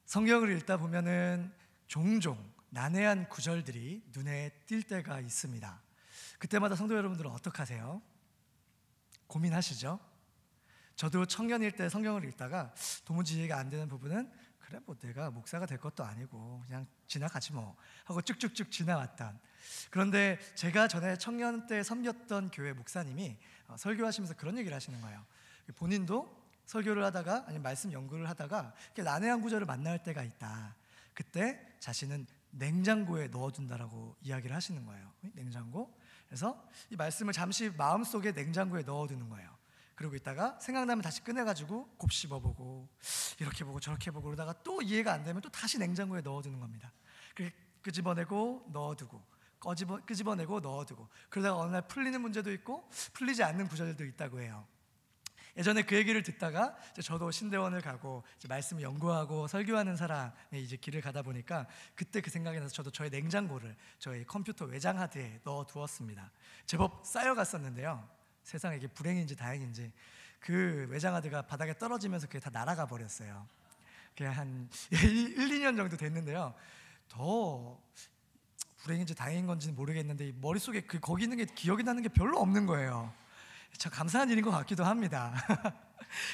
성경을 읽다 보면은 종종 난해한 구절들이 눈에 띌 때가 있습니다. 그때마다 성도 여러분들은 어떻게 하세요? 고민하시죠? 저도 청년일 때 성경을 읽다가 도무지 이해가 안 되는 부분은 그래 뭐 내가 목사가 될 것도 아니고 그냥 지나가지 뭐 하고 쭉쭉쭉 지나왔던, 그런데 제가 전에 청년 때 섬겼던 교회 목사님이 설교하시면서 그런 얘기를 하시는 거예요. 본인도 설교를 하다가 아니면 말씀 연구를 하다가 이렇게 난해한 구절을 만날 때가 있다. 그때 자신은 냉장고에 넣어둔다라고 이야기를 하시는 거예요. 냉장고. 그래서 이 말씀을 잠시 마음속에 냉장고에 넣어두는 거예요. 그러고 있다가 생각나면 다시 꺼내가지고 곱씹어보고 이렇게 보고 저렇게 보고 그러다가 또 이해가 안 되면 또 다시 냉장고에 넣어두는 겁니다. 끄집어내고 넣어두고 끄집어내고 넣어두고 그러다가 어느 날 풀리는 문제도 있고 풀리지 않는 구절도 있다고 해요. 예전에 그 얘기를 듣다가 저도 신대원을 가고 말씀 연구하고 설교하는 사람의 이제 길을 가다 보니까 그때 그 생각이 나서 저도 저의 냉장고를 저희 컴퓨터 외장 하드에 넣어 두었습니다. 제법 쌓여갔었는데요, 세상에 이게 불행인지 다행인지 그 외장 하드가 바닥에 떨어지면서 그게 다 날아가 버렸어요. 그게 한 1, 2년 정도 됐는데요, 더 불행인지 다행인 건지는 모르겠는데 머릿속에 거기 있는 게 기억이 나는 게 별로 없는 거예요. 참 감사한 일인 것 같기도 합니다.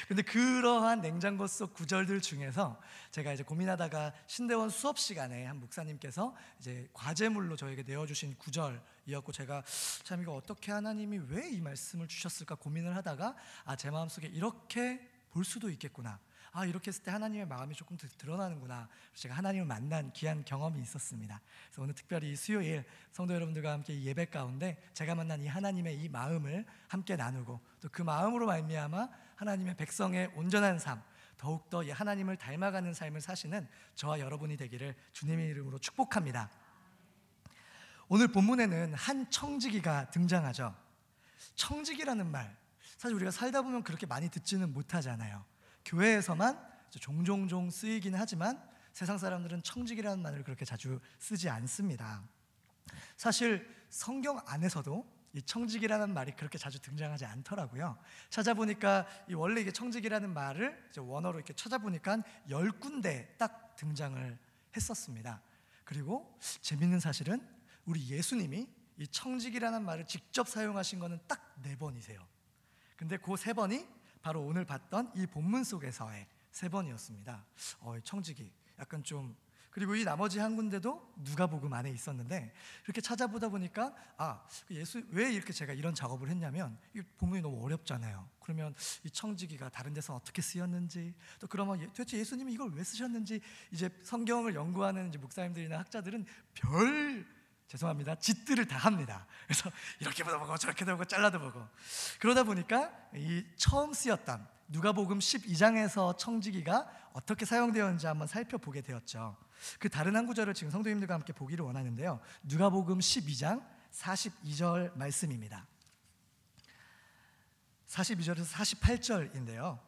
근데 그러한 냉장고 속 구절들 중에서 제가 이제 고민하다가 신대원 수업 시간에 한 목사님께서 이제 과제물로 저에게 내어주신 구절이었고, 제가 참 이거 어떻게 하나님이 왜 이 말씀을 주셨을까 고민을 하다가 제 마음속에 이렇게 볼 수도 있겠구나, 이렇게 했을 때 하나님의 마음이 조금 더 드러나는구나. 제가 하나님을 만난 귀한 경험이 있었습니다. 그래서 오늘 특별히 이 수요일 성도 여러분들과 함께 이 예배 가운데 제가 만난 이 하나님의 이 마음을 함께 나누고 또 그 마음으로 말미암아 하나님의 백성의 온전한 삶, 더욱더 이 하나님을 닮아가는 삶을 사시는 저와 여러분이 되기를 주님의 이름으로 축복합니다. 오늘 본문에는 한 청지기가 등장하죠. 청지기라는 말, 사실 우리가 살다 보면 그렇게 많이 듣지는 못하잖아요. 교회에서만 종종종 쓰이긴 하지만 세상 사람들은 청지기라는 말을 그렇게 자주 쓰지 않습니다. 사실 성경 안에서도 이 청지기라는 말이 그렇게 자주 등장하지 않더라고요. 찾아보니까 원래 이게 청지기라는 말을 원어로 이렇게 찾아보니까 10군데 딱 등장을 했었습니다. 그리고 재밌는 사실은 우리 예수님이 이 청지기라는 말을 직접 사용하신 거는 딱 4번이세요. 근데 그 3번이 바로 오늘 봤던 이 본문 속에서의 3번이었습니다. 청지기 약간 좀, 그리고 이 나머지 한 군데도 누가복음 안에 있었는데 이렇게 찾아보다 보니까 예수 왜 이렇게 제가 이런 작업을 했냐면 이 본문이 너무 어렵잖아요. 그러면 이 청지기가 다른 데서 어떻게 쓰였는지, 또 그러면 도대체 예수님이 이걸 왜 쓰셨는지 이제 성경을 연구하는 이제 목사님들이나 학자들은 죄송합니다, 짓들을 다 합니다. 그래서 이렇게도 보고 저렇게도 보고 잘라도 보고 그러다 보니까 이 처음 쓰였던 누가복음 12장에서 청지기가 어떻게 사용되었는지 한번 살펴보게 되었죠. 그 다른 한 구절을 지금 성도님들과 함께 보기를 원하는데요, 누가복음 12장 42절 말씀입니다. 42절에서 48절인데요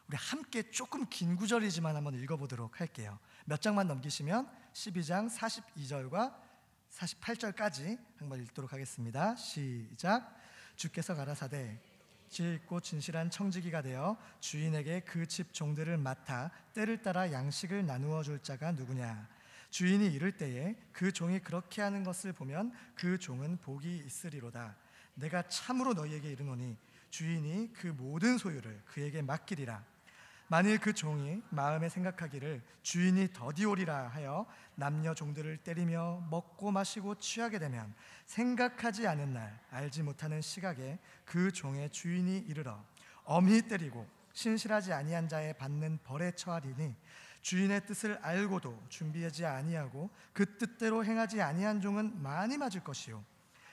우리 함께 조금 긴 구절이지만 한번 읽어보도록 할게요. 몇 장만 넘기시면 12장 42절과 48절까지 한번 읽도록 하겠습니다. 시작. 주께서 가라사대 지혜 있고 진실한 청지기가 되어 주인에게 그 집 종들을 맡아 때를 따라 양식을 나누어 줄 자가 누구냐. 주인이 이를 때에 그 종이 그렇게 하는 것을 보면 그 종은 복이 있으리로다. 내가 참으로 너희에게 이르노니 주인이 그 모든 소유를 그에게 맡기리라. 만일 그 종이 마음에 생각하기를 주인이 더디오리라 하여 남녀 종들을 때리며 먹고 마시고 취하게 되면 생각하지 않은 날 알지 못하는 시각에 그 종의 주인이 이르러 엄히 때리고 신실하지 아니한 자에 받는 벌에 처하리니 주인의 뜻을 알고도 준비하지 아니하고 그 뜻대로 행하지 아니한 종은 많이 맞을 것이요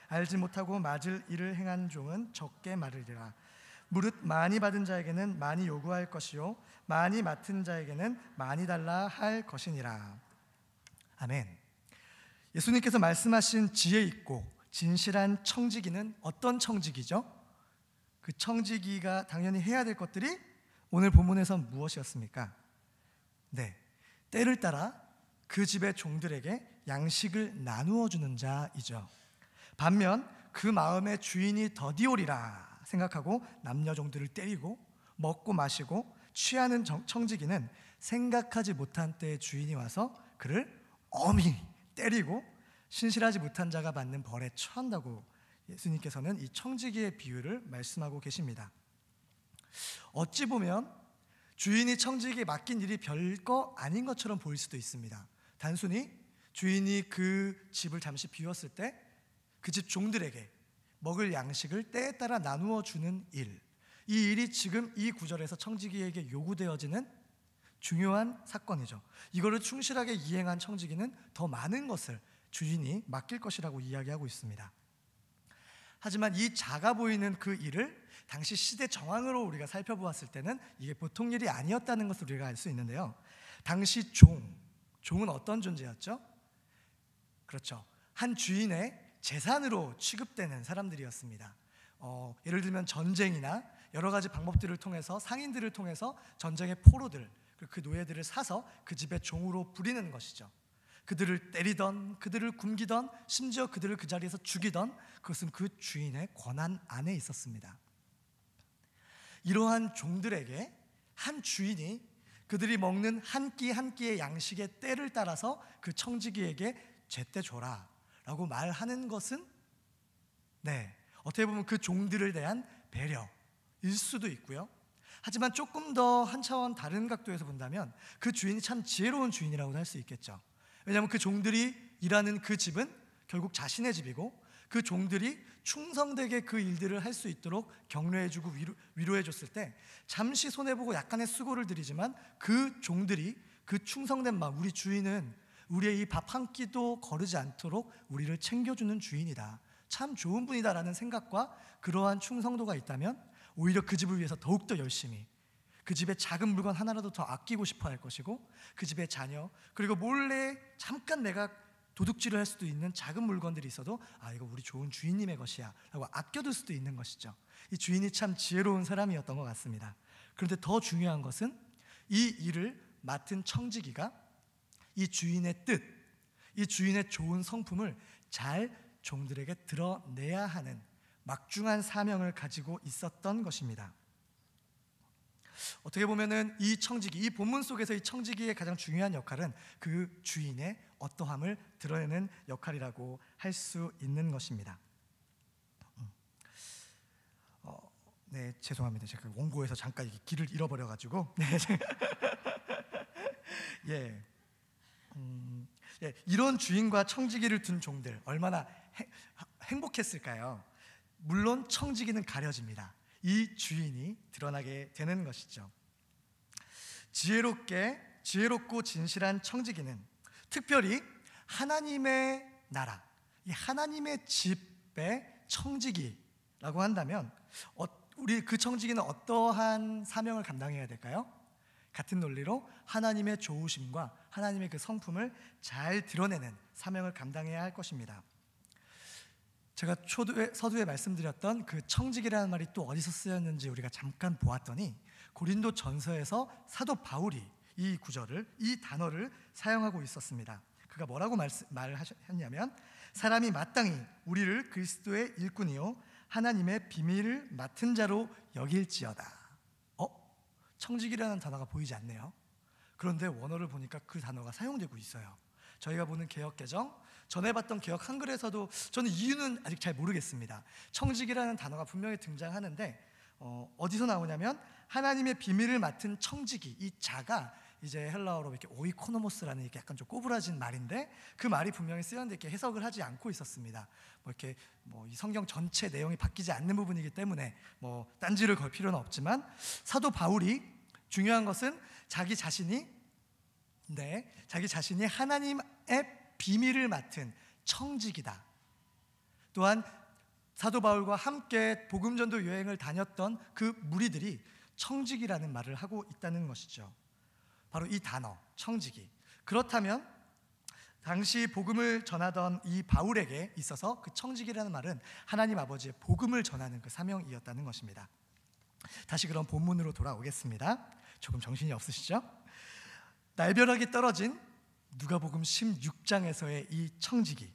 알지 못하고 맞을 일을 행한 종은 적게 맞으리라. 무릇 많이 받은 자에게는 많이 요구할 것이요 많이 맡은 자에게는 많이 달라 할 것이니라. 아멘. 예수님께서 말씀하신 지혜 있고 진실한 청지기는 어떤 청지기죠? 그 청지기가 당연히 해야 될 것들이 오늘 본문에서 무엇이었습니까? 때를 따라 그 집의 종들에게 양식을 나누어 주는 자이죠. 반면 그 마음의 주인이 더디오리라 생각하고 남녀 종들을 때리고 먹고 마시고 취하는 청지기는 생각하지 못한 때에 주인이 와서 그를 엄히 때리고 신실하지 못한 자가 받는 벌에 처한다고 예수님께서는 이 청지기의 비유를 말씀하고 계십니다. 어찌 보면 주인이 청지기에 맡긴 일이 별거 아닌 것처럼 보일 수도 있습니다. 단순히 주인이 그 집을 잠시 비웠을 때 그 집 종들에게 먹을 양식을 때에 따라 나누어 주는 일, 이 일이 지금 이 구절에서 청지기에게 요구되어지는 중요한 사건이죠. 이거를 충실하게 이행한 청지기는 더 많은 것을 주인이 맡길 것이라고 이야기하고 있습니다. 하지만 이 작아 보이는 그 일을 당시 시대 정황으로 우리가 살펴보았을 때는 이게 보통 일이 아니었다는 것을 우리가 알 수 있는데요. 당시 종은 어떤 존재였죠? 그렇죠. 한 주인의 재산으로 취급되는 사람들이었습니다. 예를 들면 전쟁이나 여러 가지 방법들을 통해서 상인들을 통해서 전쟁의 포로들, 그 노예들을 사서 그 집의 종으로 부리는 것이죠. 그들을 때리던, 그들을 굶기던, 심지어 그들을 그 자리에서 죽이던, 그것은 그 주인의 권한 안에 있었습니다. 이러한 종들에게 한 주인이 그들이 먹는 한 끼 한 끼의 양식의 때를 따라서 그 청지기에게 제때 줘라 라고 말하는 것은 어떻게 보면 그 종들에 대한 배려일 수도 있고요. 하지만 조금 더 한 차원 다른 각도에서 본다면 그 주인이 참 지혜로운 주인이라고도 할 수 있겠죠. 왜냐하면 그 종들이 일하는 그 집은 결국 자신의 집이고, 그 종들이 충성되게 그 일들을 할 수 있도록 격려해주고 위로해줬을 때 잠시 손해보고 약간의 수고를 드리지만 그 종들이 그 충성된 마음, 우리 주인은 우리의 이 밥 한 끼도 거르지 않도록 우리를 챙겨주는 주인이다, 참 좋은 분이다라는 생각과 그러한 충성도가 있다면 오히려 그 집을 위해서 더욱더 열심히, 그 집의 작은 물건 하나라도 더 아끼고 싶어 할 것이고, 그 집의 자녀, 그리고 몰래 잠깐 내가 도둑질을 할 수도 있는 작은 물건들이 있어도 이거 우리 좋은 주인님의 것이야 라고 아껴둘 수도 있는 것이죠. 이 주인이 참 지혜로운 사람이었던 것 같습니다. 그런데 더 중요한 것은 이 일을 맡은 청지기가 이 주인의 뜻, 이 주인의 좋은 성품을 잘 종들에게 드러내야 하는 막중한 사명을 가지고 있었던 것입니다. 어떻게 보면은 이 청지기, 이 본문 속에서 이 청지기의 가장 중요한 역할은 그 주인의 어떠함을 드러내는 역할이라고 할 수 있는 것입니다. 죄송합니다. 제가 원고에서 잠깐 길을 잃어버려가지고 이런 주인과 청지기를 둔 종들 얼마나 행복했을까요? 물론 청지기는 가려집니다. 이 주인이 드러나게 되는 것이죠. 지혜롭고 진실한 청지기는 특별히 하나님의 나라, 이 하나님의 집의 청지기라고 한다면 우리 그 청지기는 어떠한 사명을 감당해야 될까요? 같은 논리로 하나님의 좋으심과 하나님의 그 성품을 잘 드러내는 사명을 감당해야 할 것입니다. 제가 서두에 말씀드렸던 그 청지기라는 말이 또 어디서 쓰였는지 우리가 잠깐 보았더니 고린도 전서에서 사도 바울이 이 구절을, 이 단어를 사용하고 있었습니다. 그가 뭐라고 말하셨냐면, 사람이 마땅히 우리를 그리스도의 일꾼이요 하나님의 비밀을 맡은 자로 여길지어다. 청지기라는 단어가 보이지 않네요. 그런데 원어를 보니까 그 단어가 사용되고 있어요. 저희가 보는 개역개정, 전에 봤던 개역 한글에서도 저는 이유는 아직 잘 모르겠습니다. 청지기라는 단어가 분명히 등장하는데 어디서 나오냐면 하나님의 비밀을 맡은 청지기, 이 자가 이제 헬라어로 이렇게 오이코노모스라는 이렇게 약간 좀 꼬부라진 말인데, 그 말이 분명히 쓰였는데 이렇게 해석을 하지 않고 있었습니다. 이 성경 전체 내용이 바뀌지 않는 부분이기 때문에 딴지를 걸 필요는 없지만, 사도 바울이 중요한 것은 자기 자신이 하나님의 비밀을 맡은 청지기다. 또한 사도 바울과 함께 복음전도 여행을 다녔던 그 무리들이 청지기라는 말을 하고 있다는 것이죠. 바로 이 단어, 청지기. 그렇다면 당시 복음을 전하던 이 바울에게 있어서 그 청지기라는 말은 하나님 아버지의 복음을 전하는 그 사명이었다는 것입니다. 다시 그럼 본문으로 돌아오겠습니다. 조금 정신이 없으시죠? 날벼락이 떨어진 누가복음 16장에서의 이 청지기,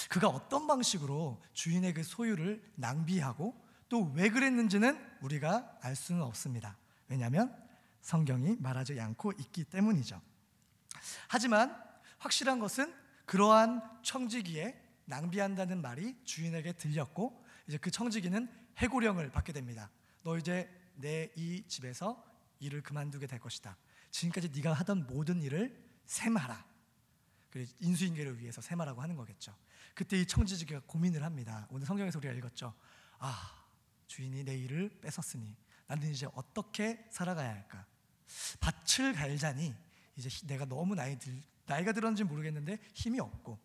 그가 어떤 방식으로 주인의 그 소유를 낭비하고 또 왜 그랬는지는 우리가 알 수는 없습니다. 왜냐하면 성경이 말하지 않고 있기 때문이죠. 하지만 확실한 것은 그러한 청지기에 낭비한다는 말이 주인에게 들렸고 이제 그 청지기는 해고령을 받게 됩니다. 너 이제 내 이 집에서 일을 그만두게 될 것이다. 지금까지 네가 하던 모든 일을 셈하라. 인수인계를 위해서 셈하라고 하는 거겠죠. 그때 이 청지기가 고민을 합니다. 오늘 성경에서 우리가 읽었죠. 주인이 내 일을 뺏었으니 나는 이제 어떻게 살아가야 할까? 밭을 갈자니 이제 내가 너무 나이가 들었는지 모르겠는데 힘이 없고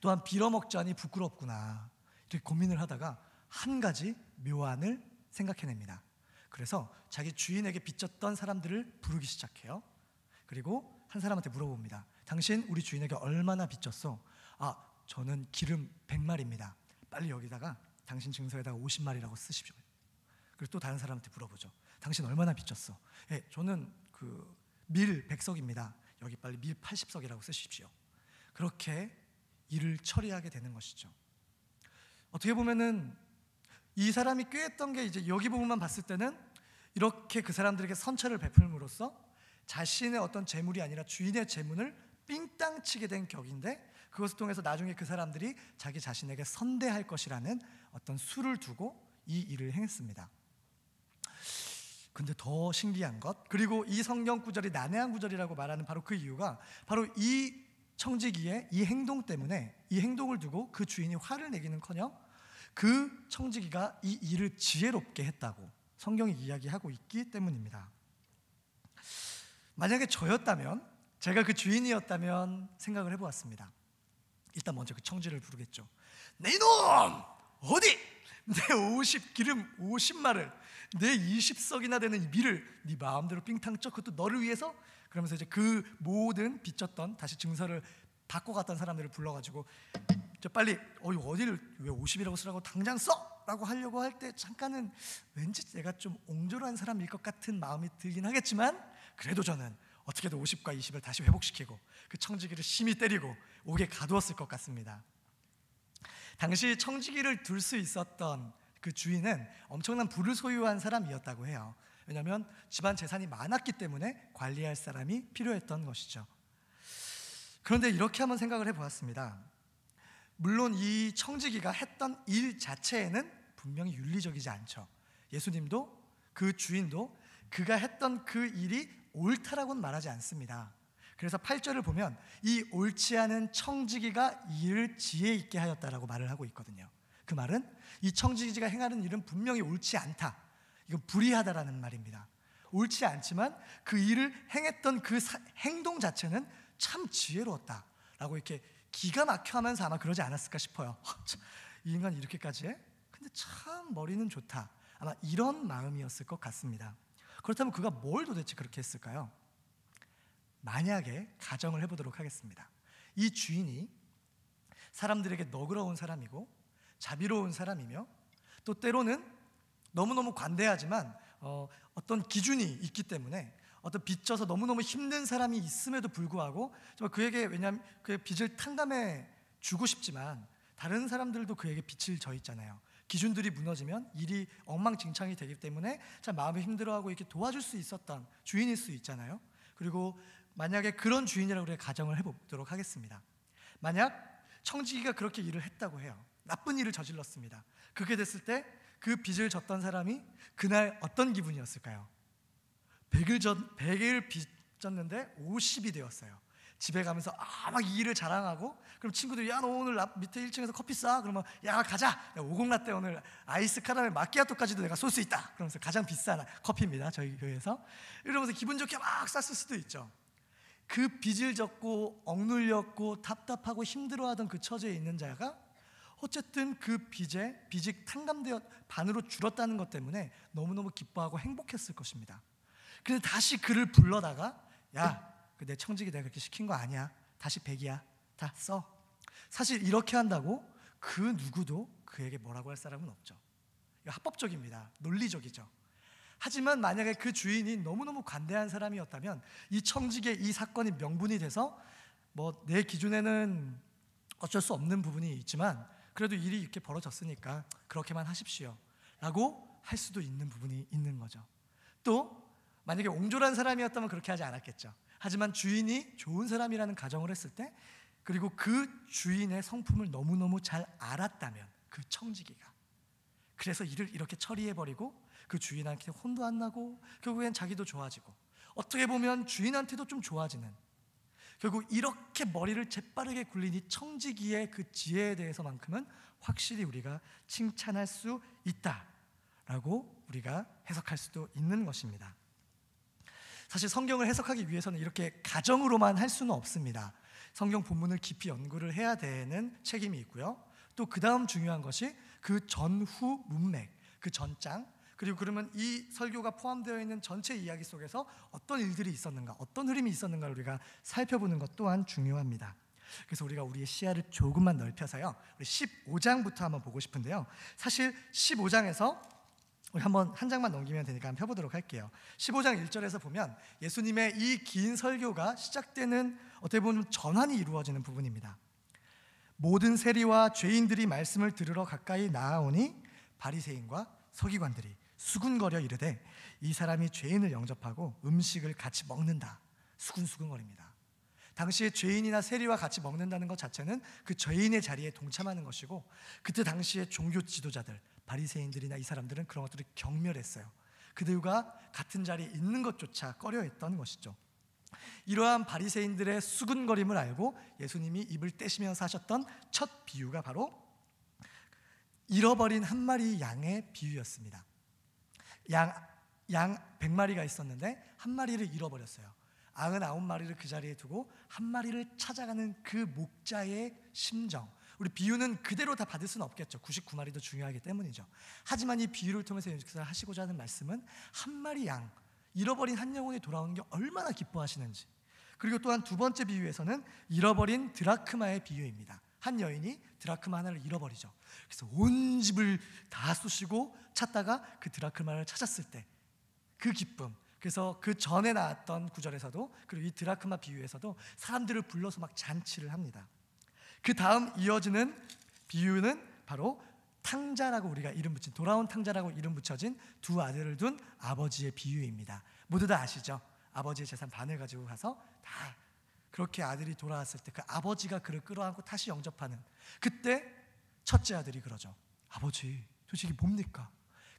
또한 빌어먹자니 부끄럽구나. 이렇게 고민을 하다가 한 가지 묘안을 생각해냅니다. 그래서 자기 주인에게 빚졌던 사람들을 부르기 시작해요. 그리고 한 사람한테 물어봅니다. 당신 우리 주인에게 얼마나 빚졌어? 저는 기름 100마리입니다. 빨리 여기다가 당신 증서에다가 50마리라고 쓰십시오. 그리고 또 다른 사람한테 물어보죠. 당신 얼마나 빚졌어? 저는 밀 100석입니다. 여기 빨리 밀 80석이라고 쓰십시오. 그렇게 일을 처리하게 되는 것이죠. 어떻게 보면은 이 사람이 꾀했던 게 이제 여기 부분만 봤을 때는 이렇게 그 사람들에게 선처를 베풀므로써 자신의 어떤 재물이 아니라 주인의 재물을 삥땅 치게 된 격인데 그것을 통해서 나중에 그 사람들이 자기 자신에게 선대할 것이라는 어떤 수를 두고 이 일을 행했습니다. 근데 더 신기한 것, 그리고 이 성경 구절이 난해한 구절이라고 말하는 바로 그 이유가 바로 이 청지기의 이 행동 때문에 이 행동을 두고 그 주인이 화를 내기는커녕 그 청지기가 이 일을 지혜롭게 했다고 성경이 이야기하고 있기 때문입니다. 만약에 저였다면, 제가 그 주인이었다면 생각을 해보았습니다. 일단 먼저 그 청지를 부르겠죠. 내 이놈! 어디? 내 기름 50마를 내 20석이나 되는 이 밀을 네 마음대로 삥탕 쪄 그것도 너를 위해서? 그러면서 이제 그 모든 빚졌던 다시 증서를 바꿔갔던 사람들을 불러가지고 빨리 어디를 왜 50이라고 쓰라고 당장 써! 라고 하려고 할 때 잠깐은 왠지 내가 좀 옹졸한 사람일 것 같은 마음이 들긴 하겠지만 그래도 저는 어떻게든 50과 20을 다시 회복시키고 그 청지기를 심히 때리고 옥에 가두었을 것 같습니다. 당시 청지기를 둘 수 있었던 그 주인은 엄청난 부를 소유한 사람이었다고 해요. 왜냐하면 집안 재산이 많았기 때문에 관리할 사람이 필요했던 것이죠. 그런데 이렇게 한번 생각을 해보았습니다. 물론 이 청지기가 했던 일 자체에는 분명히 윤리적이지 않죠. 예수님도 그 주인도 그가 했던 그 일이 옳다라고는 말하지 않습니다. 그래서 8절을 보면 이 옳지 않은 청지기가 이 일을 지혜 있게 하였다라고 말을 하고 있거든요. 그 말은 이 청지기가 행하는 일은 분명히 옳지 않다, 이건 불의하다라는 말입니다. 옳지 않지만 그 일을 행했던 그 행동 자체는 참 지혜로웠다라고 이렇게 기가 막혀 하면서 아마 그러지 않았을까 싶어요. 이 인간 이렇게까지 해? 근데 참 머리는 좋다, 아마 이런 마음이었을 것 같습니다. 그렇다면 그가 뭘 도대체 그렇게 했을까요? 만약에 가정을 해보도록 하겠습니다. 이 주인이 사람들에게 너그러운 사람이고 자비로운 사람이며 또 때로는 너무너무 관대하지만 어떤 기준이 있기 때문에 어떤 빚져서 너무너무 힘든 사람이 있음에도 불구하고 정말 그에게, 왜냐하면 그의 빚을 탕감해 주고 싶지만 다른 사람들도 그에게 빚을 져 있잖아요. 기준들이 무너지면 일이 엉망진창이 되기 때문에 참 마음이 힘들어하고 이렇게 도와줄 수 있었던 주인일 수 있잖아요. 그리고 만약에 그런 주인이라고 우리가 가정을 해보도록 하겠습니다. 만약 청지기가 그렇게 일을 했다고 해요. 나쁜 일을 저질렀습니다. 그렇게 됐을 때 그 빚을 졌던 사람이 그날 어떤 기분이었을까요? 100을 빚졌는데 50이 되었어요. 집에 가면서 막 이 일을 자랑하고, 그럼 친구들이 야 너 오늘 밑에 1층에서 커피 싸? 그러면 야 가자, 내가 50라떼 오늘 아이스 카라멜 마키아토까지도 내가 쏠 수 있다, 그러면서 가장 비싼 커피입니다 저희 교회에서. 이러면서 기분 좋게 막 쌌을 수도 있죠. 그 빚을 졌고 억눌렸고 답답하고 힘들어하던 그 처지에 있는 자가 어쨌든 그 빚이 탕감되어 반으로 줄었다는 것 때문에 너무너무 기뻐하고 행복했을 것입니다. 근데 다시 그를 불러다가 야, 내 청지기 내가 그렇게 시킨 거 아니야, 다시 100이야, 다 써. 사실 이렇게 한다고 그 누구도 그에게 뭐라고 할 사람은 없죠. 이거 합법적입니다. 논리적이죠. 하지만 만약에 그 주인이 너무너무 관대한 사람이었다면 이 청지기의 이 사건이 명분이 돼서 내 기준에는 어쩔 수 없는 부분이 있지만 그래도 일이 이렇게 벌어졌으니까 그렇게만 하십시오 라고 할 수도 있는 부분이 있는 거죠. 또 만약에 옹졸한 사람이었다면 그렇게 하지 않았겠죠. 하지만 주인이 좋은 사람이라는 가정을 했을 때, 그리고 그 주인의 성품을 너무너무 잘 알았다면, 그 청지기가, 그래서 이를 이렇게 처리해버리고 그 주인한테 혼도 안 나고 결국엔 자기도 좋아지고, 어떻게 보면 주인한테도 좀 좋아지는, 결국 이렇게 머리를 재빠르게 굴린 이 청지기의 그 지혜에 대해서만큼은 확실히 우리가 칭찬할 수 있다라고 우리가 해석할 수도 있는 것입니다. 사실 성경을 해석하기 위해서는 이렇게 가정으로만 할 수는 없습니다. 성경 본문을 깊이 연구를 해야 되는 책임이 있고요. 또 그 다음 중요한 것이 그 전후 문맥, 그 전장, 그리고 그러면 이 설교가 포함되어 있는 전체 이야기 속에서 어떤 일들이 있었는가, 어떤 흐름이 있었는가를 우리가 살펴보는 것 또한 중요합니다. 그래서 우리가 우리의 시야를 조금만 넓혀서요, 우리 15장부터 한번 보고 싶은데요. 사실 15장에서 우리 한번 한 장만 넘기면 되니까 한번 펴보도록 할게요. 15장 1절에서 보면 예수님의 이 긴 설교가 시작되는, 어떻게 보면 전환이 이루어지는 부분입니다. 모든 세리와 죄인들이 말씀을 들으러 가까이 나아오니 바리새인과 서기관들이 수군거려 이르되 이 사람이 죄인을 영접하고 음식을 같이 먹는다. 수군수군거립니다. 당시에 죄인이나 세리와 같이 먹는다는 것 자체는 그 죄인의 자리에 동참하는 것이고, 그때 당시에 종교 지도자들, 바리새인들이나 이 사람들은 그런 것들을 경멸했어요. 그들과 같은 자리에 있는 것조차 꺼려했던 것이죠. 이러한 바리새인들의 수군거림을 알고 예수님이 입을 떼시면서 하셨던 첫 비유가 바로 잃어버린 한 마리 양의 비유였습니다. 양 100마리가 있었는데 한 마리를 잃어버렸어요. 99마리를 그 자리에 두고 한 마리를 찾아가는 그 목자의 심정, 우리 비유는 그대로 다 받을 수는 없겠죠. 99마리도 중요하기 때문이죠. 하지만 이 비유를 통해서 예수께서 하시고자 하는 말씀은 한 마리 양, 잃어버린 한 영혼이 돌아오는 게 얼마나 기뻐하시는지, 그리고 또한 두 번째 비유에서는 잃어버린 드라크마의 비유입니다. 한 여인이 드라크마 하나를 잃어버리죠. 그래서 온 집을 다 쑤시고 찾다가 그 드라크마를 찾았을 때 그 기쁨, 그래서 그 전에 나왔던 구절에서도, 그리고 이 드라크마 비유에서도 사람들을 불러서 막 잔치를 합니다. 그 다음 이어지는 비유는 바로 탕자라고 우리가 이름 붙인, 돌아온 탕자라고 이름 붙여진 두 아들을 둔 아버지의 비유입니다. 모두 다 아시죠? 아버지의 재산 반을 가지고 가서 다 그렇게 아들이 돌아왔을 때 그 아버지가 그를 끌어안고 다시 영접하는, 그때 첫째 아들이 그러죠. 아버지, 도대체 이게 뭡니까?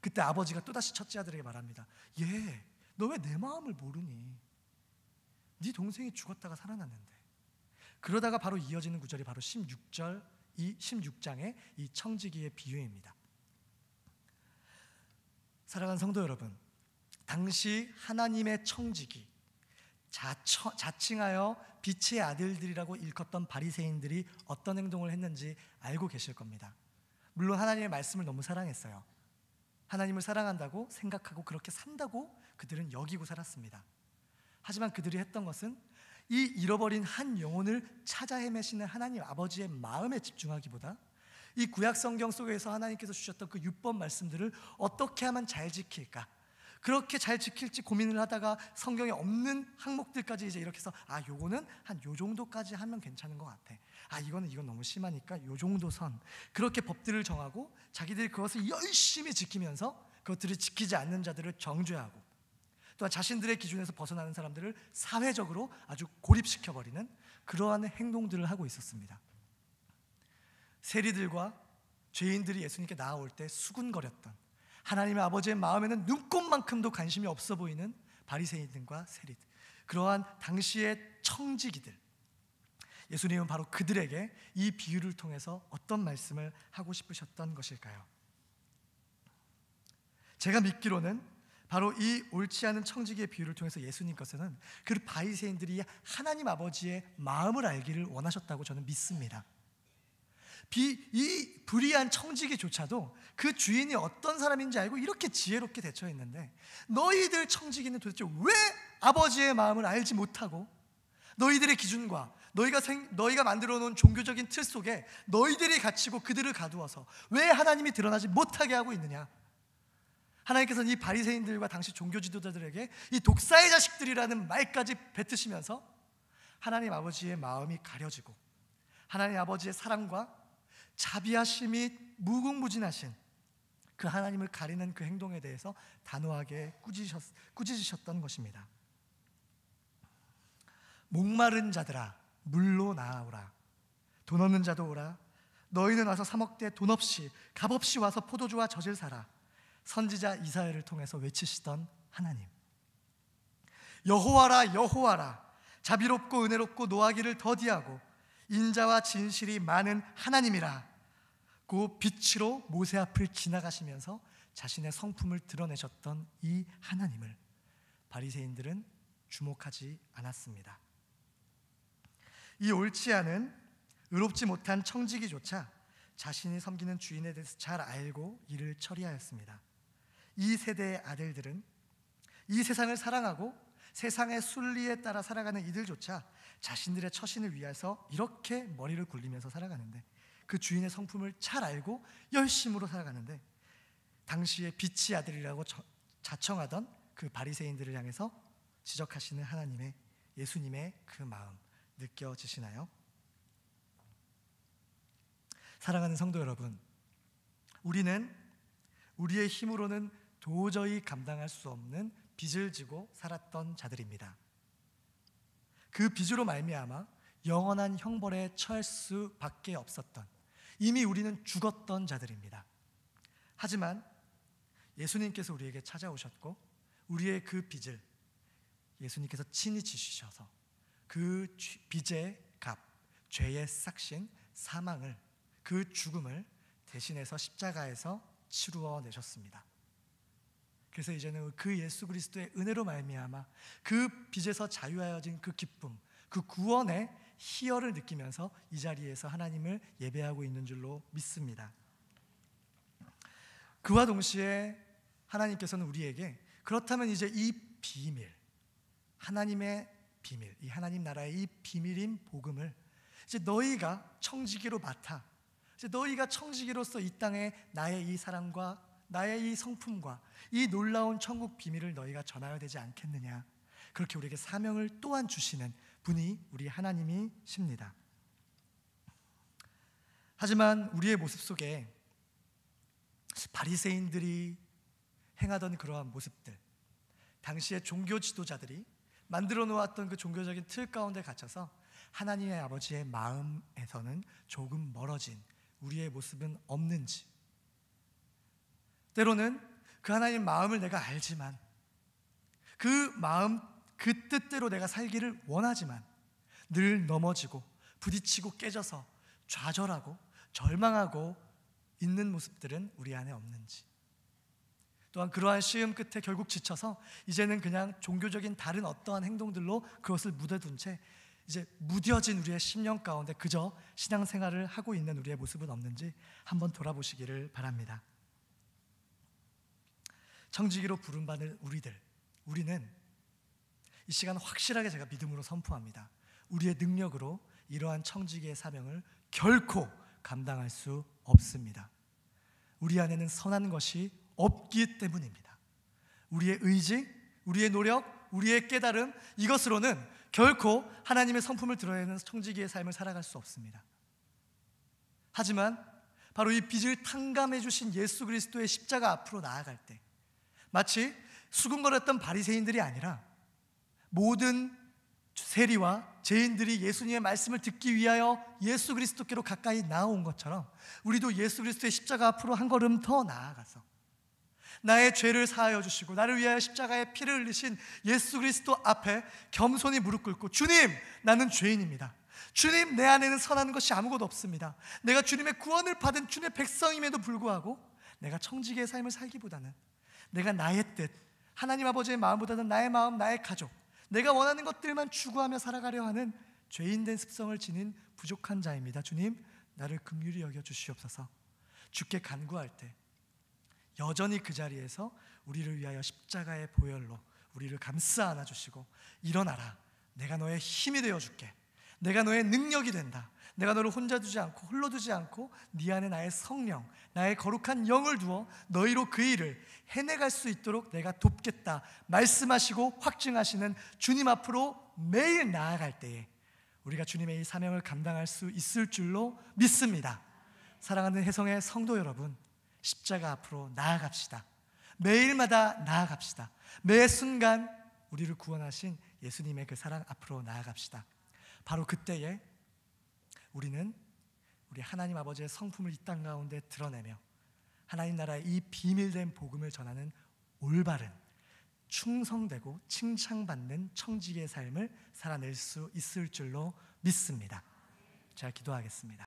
그때 아버지가 또다시 첫째 아들에게 말합니다. 얘, 너 왜 내 마음을 모르니? 네 동생이 죽었다가 살아났는데. 그러다가 바로 이어지는 구절이 바로 16절, 이 16장의 이 청지기의 비유입니다. 사랑하는 성도 여러분, 당시 하나님의 청지기, 자칭하여 빛의 아들들이라고 일컫던 바리새인들이 어떤 행동을 했는지 알고 계실 겁니다. 물론 하나님의 말씀을 너무 사랑했어요. 하나님을 사랑한다고 생각하고 그렇게 산다고 그들은 여기고 살았습니다. 하지만 그들이 했던 것은 이 잃어버린 한 영혼을 찾아 헤매시는 하나님 아버지의 마음에 집중하기보다 이 구약 성경 속에서 하나님께서 주셨던 그 율법 말씀들을 어떻게 하면 잘 지킬까, 그렇게 잘 지킬지 고민을 하다가 성경에 없는 항목들까지 이제 이렇게 해서 요거는 한 요 정도까지 하면 괜찮은 것 같아. 이건 너무 심하니까 요 정도 선. 그렇게 법들을 정하고 자기들이 그것을 열심히 지키면서 그것들을 지키지 않는 자들을 정죄하고, 또한 자신들의 기준에서 벗어나는 사람들을 사회적으로 아주 고립시켜버리는 그러한 행동들을 하고 있었습니다. 세리들과 죄인들이 예수님께 나아올 때 수군거렸던, 하나님의 아버지의 마음에는 눈꼽만큼도 관심이 없어 보이는 바리새인들과 세리들, 그러한 당시의 청지기들, 예수님은 바로 그들에게 이 비유를 통해서 어떤 말씀을 하고 싶으셨던 것일까요? 제가 믿기로는 바로 이 옳지 않은 청지기의 비유를 통해서 예수님께서는 그 바리새인들이 하나님 아버지의 마음을 알기를 원하셨다고 저는 믿습니다. 이 불의한 청지기조차도 그 주인이 어떤 사람인지 알고 이렇게 지혜롭게 대처했는데, 너희들 청지기는 도대체 왜 아버지의 마음을 알지 못하고 너희들의 기준과 너희가 만들어 놓은 종교적인 틀 속에 너희들이 갇히고 그들을 가두어서 왜 하나님이 드러나지 못하게 하고 있느냐? 하나님께서는 이 바리새인들과 당시 종교 지도자들에게 이 독사의 자식들이라는 말까지 뱉으시면서 하나님 아버지의 마음이 가려지고 하나님 아버지의 사랑과 자비하심이 무궁무진하신 그 하나님을 가리는 그 행동에 대해서 단호하게 꾸짖으셨던 것입니다. 목마른 자들아 물로 나아오라. 돈 없는 자도 오라. 너희는 와서 사 먹되 돈 없이 값없이 와서 포도주와 젖을 사라. 선지자 이사야를 통해서 외치시던 하나님, 여호와라 여호와라, 자비롭고 은혜롭고 노하기를 더디하고 인자와 진실이 많은 하나님이라. 그 빛으로 모세 앞을 지나가시면서 자신의 성품을 드러내셨던 이 하나님을 바리새인들은 주목하지 않았습니다. 이 옳지 않은 의롭지 못한 청지기조차 자신이 섬기는 주인에 대해서 잘 알고 이를 처리하였습니다. 이 세대의 아들들은 이 세상을 사랑하고 세상의 순리에 따라 살아가는 이들조차 자신들의 처신을 위해서 이렇게 머리를 굴리면서 살아가는데, 그 주인의 성품을 잘 알고 열심으로 살아가는데, 당시의 빛의 아들이라고 자청하던 그 바리새인들을 향해서 지적하시는 하나님의, 예수님의 그 마음 느껴지시나요? 사랑하는 성도 여러분, 우리는 우리의 힘으로는 도저히 감당할 수 없는 빚을 지고 살았던 자들입니다. 그 빚으로 말미암아 영원한 형벌에 처할 수밖에 없었던, 이미 우리는 죽었던 자들입니다. 하지만 예수님께서 우리에게 찾아오셨고 우리의 그 빚을 예수님께서 친히 지시셔서 그 빚의 값, 죄의 싹신, 사망을, 그 죽음을 대신해서 십자가에서 치루어 내셨습니다. 그래서 이제는 그 예수 그리스도의 은혜로 말미암아 그 빚에서 자유하여진 그 기쁨, 그 구원의 희열을 느끼면서 이 자리에서 하나님을 예배하고 있는 줄로 믿습니다. 그와 동시에 하나님께서는 우리에게, 그렇다면 이제 이 비밀, 하나님의 비밀, 이 하나님 나라의 이 비밀인 복음을 이제 너희가 청지기로 맡아, 이제 너희가 청지기로서 이 땅에 나의 이 사랑과 나의 이 성품과 이 놀라운 천국 비밀을 너희가 전하여야 되지 않겠느냐, 그렇게 우리에게 사명을 또한 주시는 분이 우리 하나님이십니다. 하지만 우리의 모습 속에 바리새인들이 행하던 그러한 모습들, 당시의 종교 지도자들이 만들어 놓았던 그 종교적인 틀 가운데 갇혀서 하나님의 아버지의 마음에서는 조금 멀어진 우리의 모습은 없는지, 때로는 그 하나님 마음을 내가 알지만, 그 마음, 그 뜻대로 내가 살기를 원하지만 늘 넘어지고 부딪히고 깨져서 좌절하고 절망하고 있는 모습들은 우리 안에 없는지, 또한 그러한 시험 끝에 결국 지쳐서 이제는 그냥 종교적인 다른 어떠한 행동들로 그것을 묻어둔 채 이제 무뎌진 우리의 심령 가운데 그저 신앙생활을 하고 있는 우리의 모습은 없는지 한번 돌아보시기를 바랍니다. 청지기로 부름받을 우리는 이 시간 확실하게 제가 믿음으로 선포합니다. 우리의 능력으로 이러한 청지기의 사명을 결코 감당할 수 없습니다. 우리 안에는 선한 것이 없기 때문입니다. 우리의 의지, 우리의 노력, 우리의 깨달음, 이것으로는 결코 하나님의 성품을 드러내는 청지기의 삶을 살아갈 수 없습니다. 하지만 바로 이 빚을 탕감해 주신 예수 그리스도의 십자가 앞으로 나아갈 때 마치 수군거렸던 바리새인들이 아니라 모든 세리와 죄인들이 예수님의 말씀을 듣기 위하여 예수 그리스도께로 가까이 나아온 것처럼 우리도 예수 그리스도의 십자가 앞으로 한 걸음 더 나아가서 나의 죄를 사하여 주시고 나를 위하여 십자가에 피를 흘리신 예수 그리스도 앞에 겸손히 무릎 꿇고, 주님, 나는 죄인입니다. 주님, 내 안에는 선한 것이 아무것도 없습니다. 내가 주님의 구원을 받은 주님의 백성임에도 불구하고 내가 청지기의 삶을 살기보다는 내가 나의 뜻, 하나님 아버지의 마음보다는 나의 마음, 나의 가족, 내가 원하는 것들만 추구하며 살아가려 하는 죄인된 습성을 지닌 부족한 자입니다. 주님, 나를 긍휼히 여겨 주시옵소서. 주께 간구할 때 여전히 그 자리에서 우리를 위하여 십자가의 보혈로 우리를 감싸 안아주시고, 일어나라, 내가 너의 힘이 되어줄게, 내가 너의 능력이 된다, 내가 너를 혼자 두지 않고 홀로 두지 않고 네 안에 나의 성령, 나의 거룩한 영을 두어 너희로 그 일을 해내갈 수 있도록 내가 돕겠다 말씀하시고 확증하시는 주님 앞으로 매일 나아갈 때에 우리가 주님의 이 사명을 감당할 수 있을 줄로 믿습니다. 사랑하는 혜성의 성도 여러분, 십자가 앞으로 나아갑시다. 매일마다 나아갑시다. 매 순간 우리를 구원하신 예수님의 그 사랑 앞으로 나아갑시다. 바로 그때에 우리는 우리 하나님 아버지의 성품을 이 땅 가운데 드러내며 하나님 나라의 이 비밀된 복음을 전하는 올바른 충성되고 칭찬받는 청지기의 삶을 살아낼 수 있을 줄로 믿습니다. 제가 기도하겠습니다.